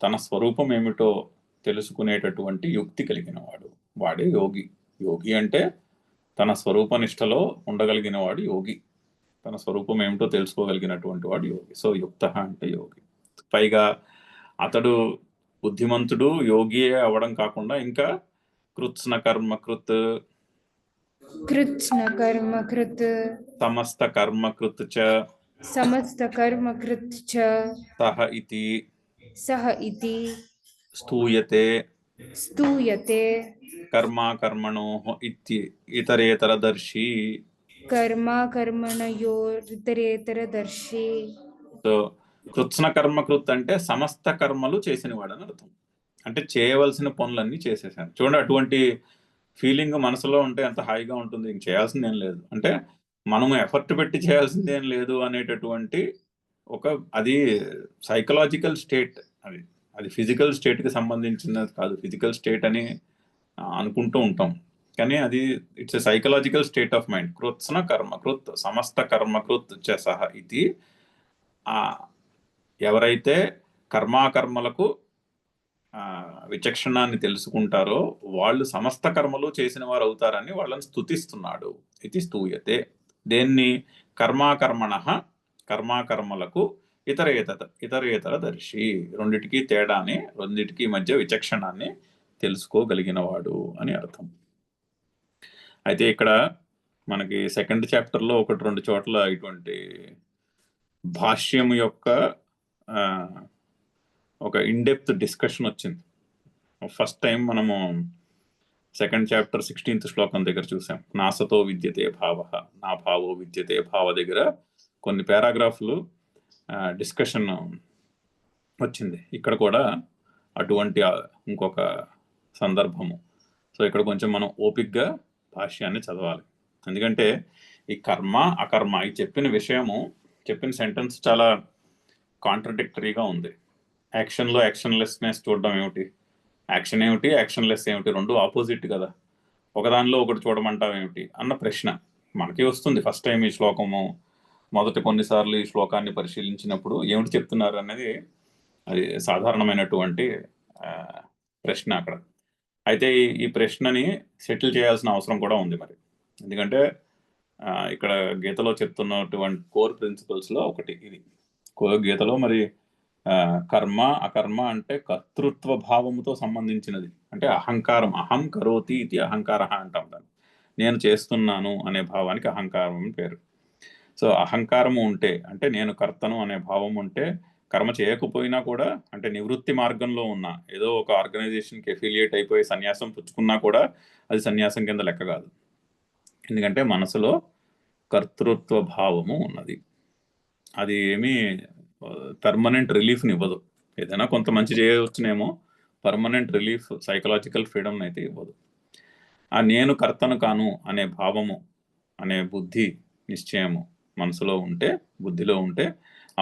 తన స్వరూపం ఏమిటో తెలుసుకునేటటువంటి యుక్తి కలిగిన వాడు, వాడే యోగి. యోగి అంటే తన స్వరూపనిష్టలో ఉండగలిగిన వాడు యోగి. తన స్వరూపం ఏమిటో తెలుసుకోగలిగినటువంటి వాడు యోగి. సో యుక్తః అంటే యోగి. పైగా అతడు బుద్ధిమంతుడు, యోగియే అవ్వడం కాకుండా ఇంకా కృత్స్న కర్మకృత్ సమస్త కర్మకృత్ చ సహ ఇతి స్తూయతే కర్మాకర్మణోః ఇతరేతరదర్శి. कर्मा कर्मणयोरितरेतरदर्शी సో కృత్స్న కర్మ కృత్ అంటే సమస్త కర్మలు చేసినవాడు అని అర్థం. అంటే చేయవలసిన పనులన్నీ చేసేసాను. చూడండి, అటువంటి ఫీలింగ్ మనసులో ఉంటే ఎంత హాయిగా ఉంటుంది. ఇంక చేయాల్సింది ఏం లేదు, అంటే మనము ఎఫర్ట్ పెట్టి చేయాల్సింది ఏం లేదు అనేటటువంటి ఒక అది సైకలాజికల్ స్టేట్. అది అది ఫిజికల్ స్టేట్కి సంబంధించినది కాదు. ఫిజికల్ స్టేట్ అని అనుకుంటూ ఉంటాం, కానీ అది it's a psychological state of mind. కృత్స్న కర్మకృత్ సమస్త కర్మకృత్ చ సహ ఇది. ఎవరైతే కర్మాకర్మలకు విచక్షణాన్ని తెలుసుకుంటారో వాళ్ళు సమస్త కర్మలు చేసిన వారు అవుతారని వాళ్ళని స్తుతిస్తున్నాడు. ఇది స్తూయతే. దేన్ని? కర్మాకర్మణ, కర్మాకర్మలకు ఇతరేతర దర్శి, రెండిటికి తేడాని, రెండిటికి మధ్య విచక్షణాన్ని తెలుసుకోగలిగిన వాడు అని అర్థం. అయితే ఇక్కడ మనకి సెకండ్ చాప్టర్లో 1-2 చోట్ల ఇటువంటి భాష్యం యొక్క ఒక ఇన్డెప్త్ డిస్కషన్ వచ్చింది. ఫస్ట్ టైం మనము సెకండ్ చాప్టర్ 16th శ్లోకం దగ్గర చూసాం. నాసతో విద్యతే భావ, నా భావో విద్యతే భావ దగ్గర కొన్ని పారాగ్రాఫ్లు డిస్కషన్ వచ్చింది. ఇక్కడ కూడా అటువంటి ఇంకొక సందర్భము. సో ఇక్కడ కొంచెం మనం ఓపిక్గా భాష్యాన్ని చదవాలి. ఎందుకంటే ఈ కర్మ అకర్మ ఈ చెప్పిన విషయము, చెప్పిన సెంటెన్స్ చాలా కాంట్రడిక్టరీగా ఉంది. యాక్షన్లో యాక్షన్లెస్నెస్ చూడడం ఏమిటి, యాక్షన్ ఏమిటి, యాక్షన్లెస్ ఏమిటి, రెండు ఆపోజిట్ కదా. ఒకదానిలో ఒకటి చూడమంటావు ఏమిటి అన్న ప్రశ్న మనకి వస్తుంది ఫస్ట్ టైం ఈ శ్లోకము మొదటి కొన్నిసార్లు ఈ శ్లోకాన్ని పరిశీలించినప్పుడు. ఏమిటి చెప్తున్నారు అనేది అది సాధారణమైనటువంటి ప్రశ్న అక్కడ. అయితే ఈ ప్రశ్నని సెటిల్ చేయాల్సిన అవసరం కూడా ఉంది మరి. ఎందుకంటే ఇక్కడ గీతలో చెప్తున్నటువంటి కోర్ ప్రిన్సిపల్స్లో ఒకటి ఇది. గీతలో మరి కర్మ అకర్మ అంటే కర్తృత్వ భావముతో సంబంధించినది. అంటే అహంకారం, అహం కరోతి ఇది అహంకార అంటాం దాన్ని. నేను చేస్తున్నాను అనే భావానికి అహంకారం అని పేరు. సో అహంకారము ఉంటే, అంటే నేను కర్తను అనే భావం ఉంటే, కర్మ చేయకపోయినా కూడా, అంటే నివృత్తి మార్గంలో ఉన్న ఏదో ఒక ఆర్గనైజేషన్కి ఎఫిలియేట్ అయిపోయి సన్యాసం పుచ్చుకున్నా కూడా అది సన్యాసం కింద లెక్క కాదు. ఎందుకంటే మనసులో కర్తృత్వ భావము ఉన్నది. అది ఏమీ పర్మనెంట్ రిలీఫ్ని ఇవ్వదు. ఏదైనా కొంత మంచి చేయవచ్చునేమో, పర్మనెంట్ రిలీఫ్, సైకలాజికల్ ఫ్రీడమ్ అయితే ఇవ్వదు. ఆ నేను కర్తను కాను అనే భావము, అనే బుద్ధి నిశ్చయము మనసులో ఉంటే, బుద్ధిలో ఉంటే,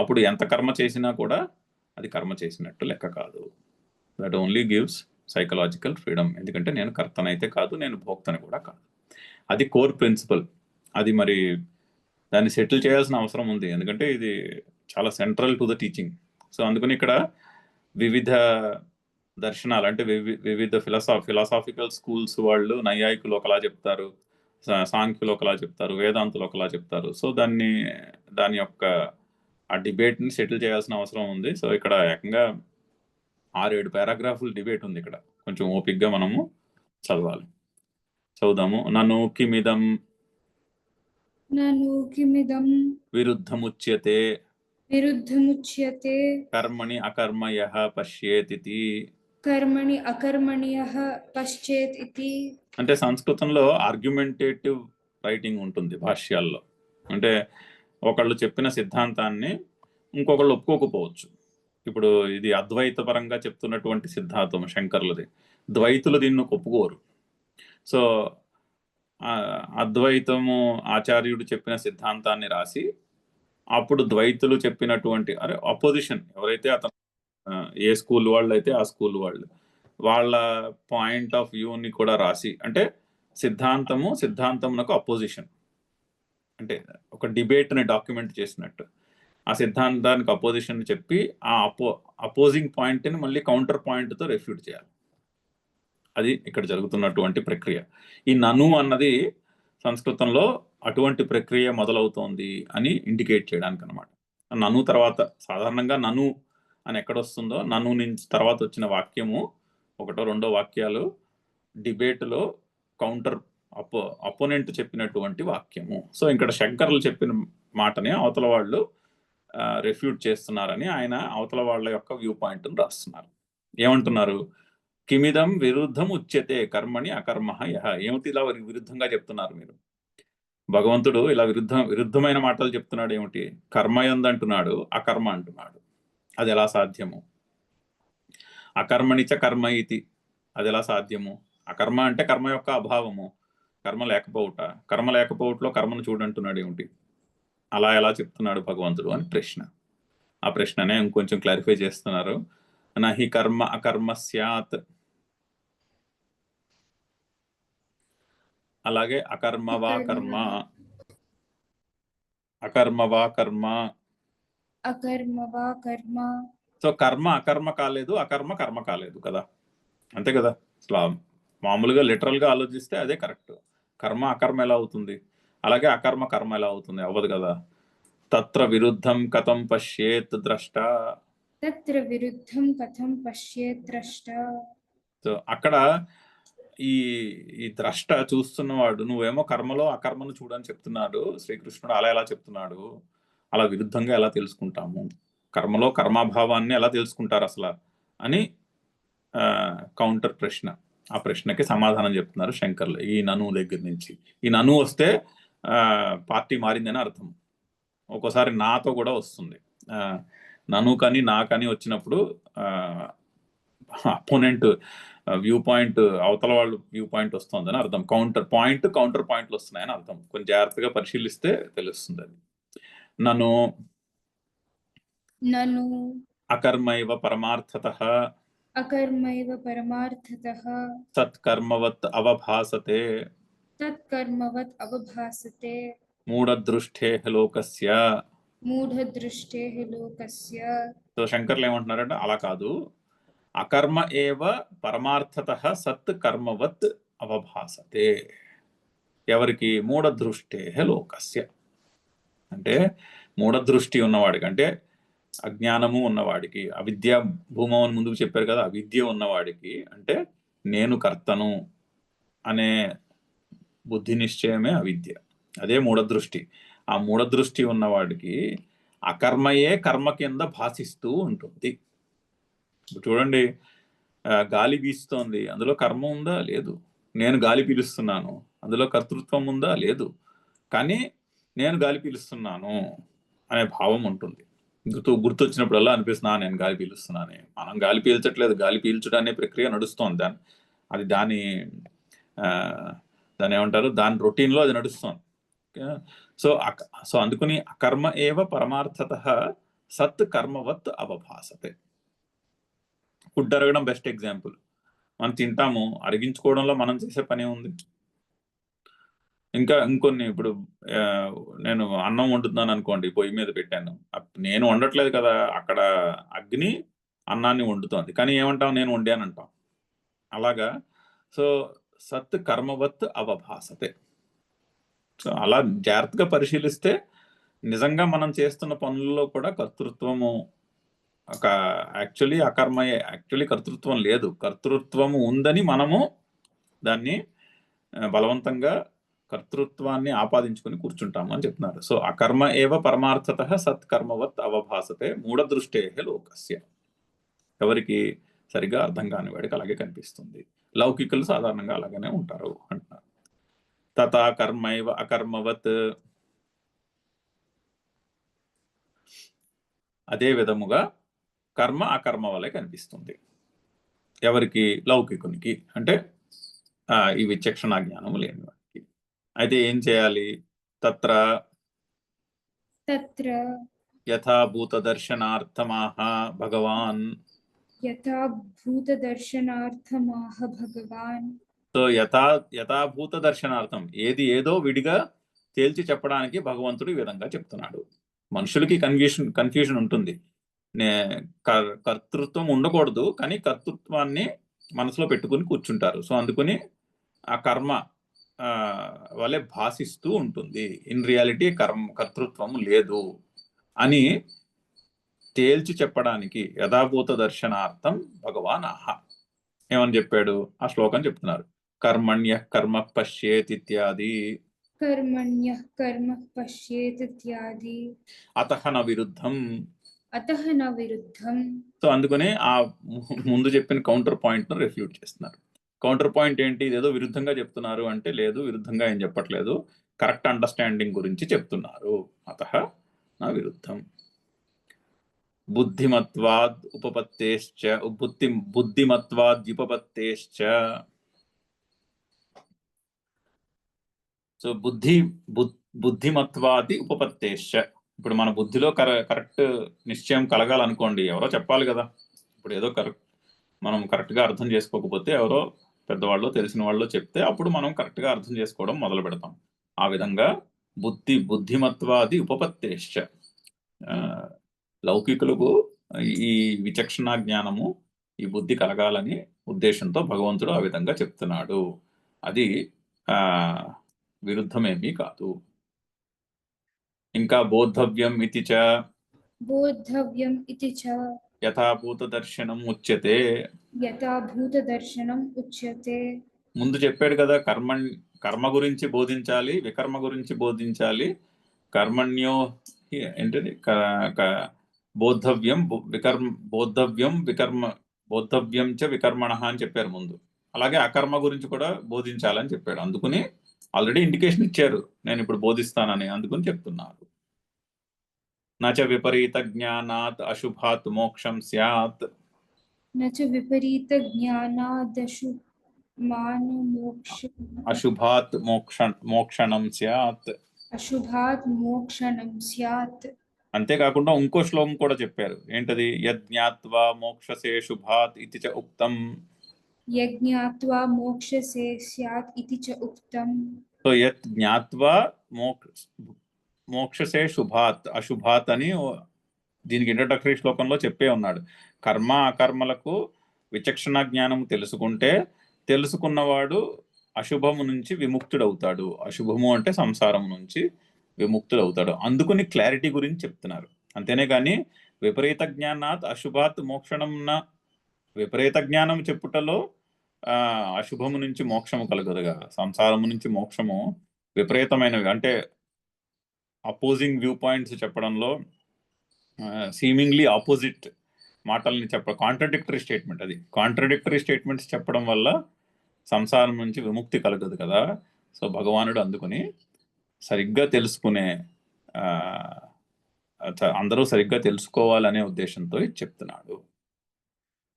అప్పుడు ఎంత కర్మ చేసినా కూడా అది కర్మ చేసినట్టు లెక్క కాదు. That only gives psychological freedom. ఎందుకంటే నేను కర్తనైతే కాదు, నేను భోక్తని కూడా కాదు. అది కోర్ ప్రిన్సిపల్. అది మరి దాన్ని సెటిల్ చేయాల్సిన అవసరం ఉంది, ఎందుకంటే ఇది చాలా central to the teaching. So అందుకని ఇక్కడ వివిధ దర్శనాలు, అంటే వివిధ ఫిలాసాఫికల్ స్కూల్స్ వాళ్ళు, నైయాయికులు ఒకలా చెప్తారు, సాంఖ్యులు ఒకలా చెప్తారు, వేదాంతులు ఒకలా చెప్తారు. సో దాని యొక్క ఆ డిబేట్ని సెటిల్ చేయాల్సిన అవసరం ఉంది. సో ఇక్కడ ఏకంగా 6-7 పారాగ్రాఫులు డిబేట్ ఉంది. ఇక్కడ కొంచెం ఓపిక్గా మనము చదవాలి. చదువుదాము. నను కిమిదం విరుద్ధముచ్యతే కర్మణి అకర్మయః పశ్యేతితి. కర్మణి అకర్మణ్యః పశ్చేత్ ఇతి. అంటే సంస్కృతంలో ఆర్గ్యుమెంటేటివ్ రైటింగ్ ఉంటుంది భాష్యాల్లో. అంటే ఒకళ్ళు చెప్పిన సిద్ధాంతాన్ని ఇంకొకళ్ళు ఒప్పుకోకపోవచ్చు. ఇప్పుడు ఇది అద్వైత పరంగా చెప్తున్నటువంటి సిద్ధాంతం శంకర్లది. ద్వైతులు దీన్ని ఒప్పుకోరు. సో అద్వైతము ఆచార్యుడు చెప్పిన సిద్ధాంతాన్ని రాసి, అప్పుడు ద్వైతులు చెప్పినటువంటి అపోజిషన్ ఎవరైతే అతను ఏ స్కూల్ వాళ్ళు అయితే ఆ స్కూల్ వాళ్ళు వాళ్ళ పాయింట్ ఆఫ్ వ్యూని కూడా రాసి, అంటే సిద్ధాంతమునకు అపోజిషన్, అంటే ఒక డిబేట్ని డాక్యుమెంట్ చేసినట్టు ఆ సిద్ధాంతానికి అపోజిషన్ చెప్పి ఆ అపోజింగ్ పాయింట్ని మళ్ళీ కౌంటర్ పాయింట్తో రెఫ్యూట్ చేయాలి. అది ఇక్కడ జరుగుతున్నటువంటి ప్రక్రియ. ఈ నను అన్నది సంస్కృతంలో అటువంటి ప్రక్రియ మొదలవుతోంది అని ఇండికేట్ చేయడానికి అనమాట. నను తర్వాత సాధారణంగా నను అని ఎక్కడొస్తుందో, నను నుంచి తర్వాత వచ్చిన వాక్యము 1-2 వాక్యాలు డిబేట్లో కౌంటర్ అపోనెంట్ చెప్పినటువంటి వాక్యము. సో ఇక్కడ శంకర్లు చెప్పిన మాటని అవతల వాళ్ళు రెఫ్యూట్ చేస్తున్నారని ఆయన అవతల వాళ్ళ యొక్క వ్యూ పాయింట్ని రాస్తున్నారు. ఏమంటున్నారు? కిమిదం విరుద్ధం ఉచ్యతే కర్మణి అకర్మ యః. ఏమిటి ఇలా విరుద్ధంగా చెప్తున్నారు మీరు? భగవంతుడు ఇలా విరుద్ధమైన మాటలు చెప్తున్నాడు. ఏమిటి? కర్మయందు అంటున్నాడు, అకర్మ అంటున్నాడు. అది ఎలా సాధ్యము? అకర్మణిచ కర్మ ఇతి, అది ఎలా సాధ్యము? అకర్మ అంటే కర్మ యొక్క అభావము, కర్మ లేకపోవుట. కర్మ లేకపోవటంలో కర్మను చూడంటున్నాడు. ఏమిటి? అలా ఎలా చెప్తున్నాడు భగవంతుడు అని ప్రశ్న. ఆ ప్రశ్ననే ఇంకొంచెం క్లారిఫై చేస్తున్నారు. నహి కర్మ అకర్మ స్యాత్, అలాగే అకర్మ వా కర్మ, అకర్మ వా కర్మ. అకర్మ వా కర్మ. సో కర్మ అకర్మ కాలేదు, అకర్మ కర్మ కాలేదు కదా, అంతే కదా. అసలు మామూలుగా లిటరల్ గా ఆలోచిస్తే అదే కరెక్ట్. కర్మ అకర్మ ఎలా అవుతుంది? అలాగే అకర్మ కర్మ ఎలా అవుతుంది? అవ్వదు కదా. తత్ర విరుద్ధం కథం పశ్యేత్ ద్రష్ట. తత్ర విరుద్ధం కథం పశ్యేత్ ద్రష్ట. సో అక్కడ ఈ ఈ ద్రష్ట చూస్తున్నవాడు, నువ్వేమో కర్మలో అకర్మను చూడని చెప్తున్నాడు శ్రీకృష్ణుడు. అలా ఎలా చెప్తున్నాడు? అలా విరుద్ధంగా ఎలా తెలుసుకుంటాము? కర్మలో కర్మాభావాన్ని ఎలా తెలుసుకుంటారు అసలు అని కౌంటర్ ప్రశ్న. ఆ ప్రశ్నకి సమాధానం చెప్తున్నారు శంకర్లు ఈ నను దగ్గర నుంచి. ఈ నను వస్తే పార్టీ మారిందని అర్థం. ఒక్కోసారి నాతో కూడా వస్తుంది. నను కానీ నా కానీ వచ్చినప్పుడు అపోనెంట్ వ్యూ పాయింట్, అవతల వాళ్ళు వ్యూ పాయింట్ వస్తుందని అర్థం. కౌంటర్ పాయింట్లు వస్తున్నాయని అర్థం. కొంచెం జాగ్రత్తగా పరిశీలిస్తే తెలుస్తుంది అది. నను అకర్మైవ పరమార్థతః అకర్మైవ పరమార్థతః సత్కర్మవత్ అవభాసతే తత్కర్మవత్ అవభాసతే మూఢదృష్టేః లోకస్య. మూఢదృష్టేః లోకస్య. సో శంకర్లు ఏమంటున్నారంటే అలా కాదు, అకర్మ ఏవ పరమార్థతః సత్ కర్మవత్ అవభాసతే. ఎవరికి? మూఢదృష్టేః లోకస్య. అంటే మూఢదృష్టి ఉన్నవాడికి, అంటే అజ్ఞానము ఉన్నవాడికి, అవిద్య భూమని ముందుకు చెప్పారు కదా, అవిద్య ఉన్నవాడికి, అంటే నేను కర్తను అనే బుద్ధి నిశ్చయమే అవిద్య, అదే మూఢదృష్టి. ఆ మూఢదృష్టి ఉన్నవాడికి అకర్మయే కర్మ కింద భాషిస్తూ ఉంటుంది. చూడండి, గాలి వీస్తోంది, అందులో కర్మ ఉందా? లేదు. నేను గాలి పీలుస్తున్నాను, అందులో కర్తృత్వం ఉందా? లేదు. కానీ నేను గాలి పీలుస్తున్నాను అనే భావం ఉంటుంది. గుర్తొచ్చినప్పుడల్లా అనిపిస్తున్నా నేను గాలి పీలుస్తున్నాను. మనం గాలి పీల్చట్లేదు, గాలి పీల్చడం అనే ప్రక్రియ నడుస్తోంది. అది దాని ఏమంటారు, దాని రొటీన్లో అది నడుస్తోంది. సో అందుకని అకర్మ ఏవ పరమార్థతః సత్ కర్మవత్ అవభాసతే. ఫుడ్ అరగడం బెస్ట్ ఎగ్జాంపుల్. మనం తింటాము, అరిగించుకోవడంలో మనం చేసే పని ఉంది. ఇంకా ఇంకొన్ని, ఇప్పుడు నేను అన్నం వండుతున్నాను అనుకోండి, పొయ్యి మీద పెట్టాను, నేను వండట్లేదు కదా, అక్కడ అగ్ని అన్నాన్ని వండుతోంది, కానీ ఏమంటాం? నేను వండాను అంటాం. అలాగా సో సత్ కర్మవత్ అవభాసతే. సో అలా జాగ్రత్తగా పరిశీలిస్తే నిజంగా మనం చేస్తున్న పనుల్లో కూడా కర్తృత్వము యాక్చువల్లీ అకర్మయే, యాక్చువల్లీ కర్తృత్వం లేదు. కర్తృత్వము ఉందని మనము దాన్ని బలవంతంగా కర్తృత్వాన్ని ఆపాదించుకుని కూర్చుంటాము అని చెప్తున్నారు. సో అకర్మ ఏవ పరమార్థతః సత్కర్మవత్ అవభాసతే మూఢదృష్టేః లోకస్య. ఎవరికి? సరిగా అర్థం కాని వాడికి అలాగే కనిపిస్తుంది. లౌకికులు సాధారణంగా అలాగనే ఉంటారు అంటున్నారు. తథా కర్మైవ అకర్మవత్, అదే విధముగా కర్మ అకర్మ వలె కనిపిస్తుంది. ఎవరికి? లౌకికునికి, అంటే ఈ విచక్షణ జ్ఞానము లేని వాడికి. అయితే ఏం చేయాలి? తత్ర యథాభూత దర్శనార్థమాహ భగవాన్. సో యథాభూత దర్శనార్థం, ఏది ఏదో విడిగా తేల్చి చెప్పడానికి భగవంతుడు ఈ విధంగా చెప్తున్నాడు. మనుషులకి కన్ఫ్యూజన్ ఉంటుంది. కర్తృత్వం ఉండకూడదు, కానీ కర్తృత్వాన్ని మనసులో పెట్టుకుని కూర్చుంటారు. సో అందుకని ఆ కర్మ వలె భాషిస్తూ ఉంటుంది. ఇన్ రియాలిటీ కర్తృత్వం లేదు అని తేల్చి చెప్పడానికి యథాభూత దర్శనార్థం భగవాన్ ఆహ ఏమని చెప్పాడు? ఆ శ్లోకం చెప్తున్నారు. కర్మణ్యః కర్మ పశ్యేత్ ఇత్యాది. అతః న విరుద్ధం. సో అందుకని ఆ ముందు చెప్పిన కౌంటర్ పాయింట్ ను రిఫ్యూట్ చేస్తున్నారు. కౌంటర్ పాయింట్ ఏంటి? ఇదేదో విరుద్ధంగా చెప్తున్నారు అంటే, లేదు, విరుద్ధంగా ఏం చెప్పట్లేదు. కరెక్ట్ అండర్స్టాండింగ్ గురించి చెప్తున్నారు. అతః నా విరుద్ధం. బుద్ధిమత్వాద్ ఉపపత్తేశ్చ బుద్ధిమత్వాద్యుపపత్తేశ్చ. సో బుద్ధిమత్వాది ఉపపత్తేశ్చ. ఇప్పుడు మన బుద్ధిలో కరెక్ట్ నిశ్చయం కలగాలనుకోండి, ఎవరో చెప్పాలి కదా. ఇప్పుడు ఏదో మనం కరెక్ట్గా అర్థం చేసుకోకపోతే ఎవరో పెద్దవాళ్ళు తెలిసిన వాళ్ళు చెప్తే అప్పుడు మనం కరెక్ట్గా అర్థం చేసుకోవడం మొదలు పెడతాం. ఆ విధంగా బుద్ధిమత్వాది ఉపపత్తేశ్చ. లౌకికులకు ఈ విచక్షణ జ్ఞానము, ఈ బుద్ధి కలగాలని ఉద్దేశంతో భగవంతుడు ఆ విధంగా చెప్తున్నాడు. అది విరుద్ధమేమీ కాదు. ఇంకా బోద్ధవ్యం ఇతి చ యథాభూత దర్శనం ఉచ్యతే. ముందు చెప్పాడు కదా, కర్మ గురించి బోధించాలి, వికర్మ గురించి బోధించాలి. కర్మణ్యో ఏంటది బోద్ధవ్యం చ వికర్మణ అని చెప్పారు ముందు. అలాగే అకర్మ గురించి కూడా బోధించాలని చెప్పాడు. అందుకని ఆల్రెడీ ఇండికేషన్ ఇచ్చారు, నేను ఇప్పుడు బోధిస్తానని. అందుకని చెప్తున్నారు. నచ విపరీత జ్ఞానాత్ అశుభాత్ మోక్షం స్యాత్. అశుభాత్ మోక్షణం స్యాత్. అంతేకాకుండా ఇంకో శ్లోకం కూడా చెప్పారు. ఏంటది? యజ్ఞాత్వా మోక్షసే శుభాత్ ఇతి చ ఉక్తం. సో యజ్ఞాత్వా మోక్షసే శుభాత్, అశుభాత్ అని దీనికి ఇంట్రడక్టరీ శ్లోకంలో చెప్పే ఉన్నాడు. కర్మ అకర్మలకు విచక్షణ జ్ఞానం తెలుసుకున్నవాడు అశుభము నుంచి విముక్తుడవుతాడు. అశుభము అంటే సంసారం నుంచి విముక్తుడవుతాడు. అందుకుని క్లారిటీ గురించి చెప్తున్నారు. అంతేనే కానీ విపరీత జ్ఞానాత్ అశుభాత్ మోక్షణం. విపరీత జ్ఞానం చెప్పుటలో అశుభము నుంచి మోక్షము కలగదుగా. సంసారము నుంచి మోక్షము విపరీతమైనవి అంటే అపోజింగ్ వ్యూ పాయింట్స్ చెప్పడంలో సీమింగ్లీ ఆపోజిట్ మాటల్ని కాంట్రడిక్టరీ స్టేట్మెంట్. అది కాంట్రడిక్టరీ స్టేట్మెంట్స్ చెప్పడం వల్ల సంసారం నుంచి విముక్తి కలగదు కదా. సో భగవానుడు అందుకుని సరిగ్గా తెలుసుకునే అందరూ సరిగ్గా తెలుసుకోవాలనే ఉద్దేశంతో ఇది చెప్తున్నాడు.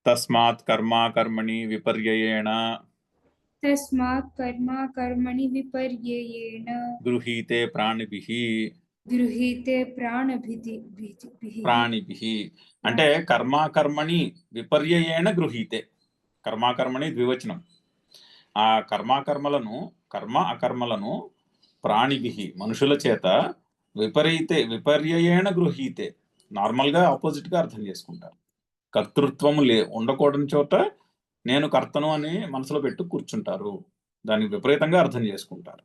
తస్మాత్ కర్మాకర్మణి విపర్యయేణ గృహీతే ప్రాణిభిః. ప్రాణిభిః అంటే కర్మాకర్మణి విపర్యయేణ గృహీతే. కర్మాకర్మణి ద్వివచనం. ఆ కర్మ అకర్మలను ప్రాణిభిః మనుషుల చేత విపర్యయేణ గృహీతే నార్మల్గా ఆపోజిట్గా అర్థం చేసుకుంటారు. కర్తృత్వము ఉండకూడని చోట నేను కర్తను అని మనసులో పెట్టు కూర్చుంటారు. దానికి విపరీతంగా అర్థం చేసుకుంటారు.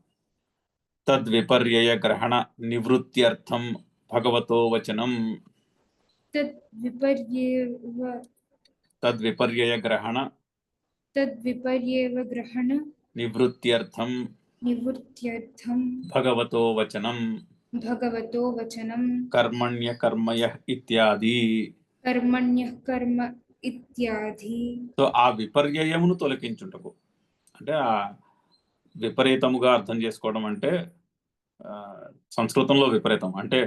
తద్విపర్యయ గ్రహణ నివృత్త్యర్థం భగవతో వచనం. తద్విపర్యయ గ్రహణ నివృత్త్యర్థం భగవతో వచనం. కర్మణ్య కర్మయః ఇత్యాది. సో ఆ విపర్యయమును తొలగించుటకు అంటే ఆ విపరీతముగా అర్థం చేసుకోవడం అంటే సంస్కృతంలో విపరీతం అంటే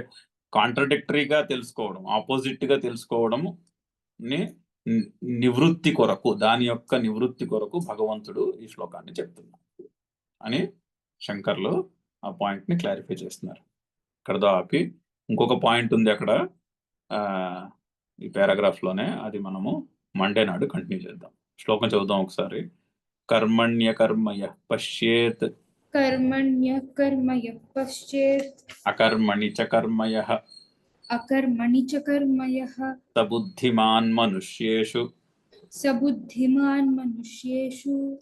కాంట్రడిక్టరీగా తెలుసుకోవడం, ఆపోజిట్గా తెలుసుకోవడం నివృత్తి కొరకు, దాని యొక్క నివృత్తి కొరకు భగవంతుడు ఈ శ్లోకాన్ని చెప్తున్నారు అని శంకర్లు ఆ పాయింట్ ని క్లారిఫై చేస్తున్నారు. ఇక్కడతో ఆపి ఇంకొక పాయింట్ ఉంది అక్కడ ఈ పారాగ్రాఫ్ లోనే, అది మనము మండే నాడు కంటిన్యూ చేద్దాం. శ్లోకం చదువుదాం ఒకసారి. కర్మణ్య కర్మయః పశ్యేత్ అకర్మణి చ కర్మయః సబుద్ధిమాన్ మనుష్యేషు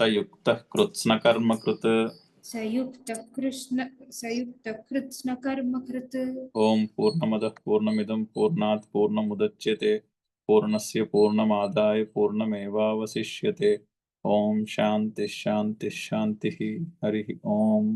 సయుక్తః కృత్స్న కర్మకృత్. ఓం పూర్ణమదః పూర్ణమిదం పూర్ణాత్ పూర్ణముదచ్యతే పూర్ణస్య పూర్ణమాదాయ పూర్ణమేవావశిష్యతే. ఓం శాంతి శాంతి శాంతి. హరి ఓం.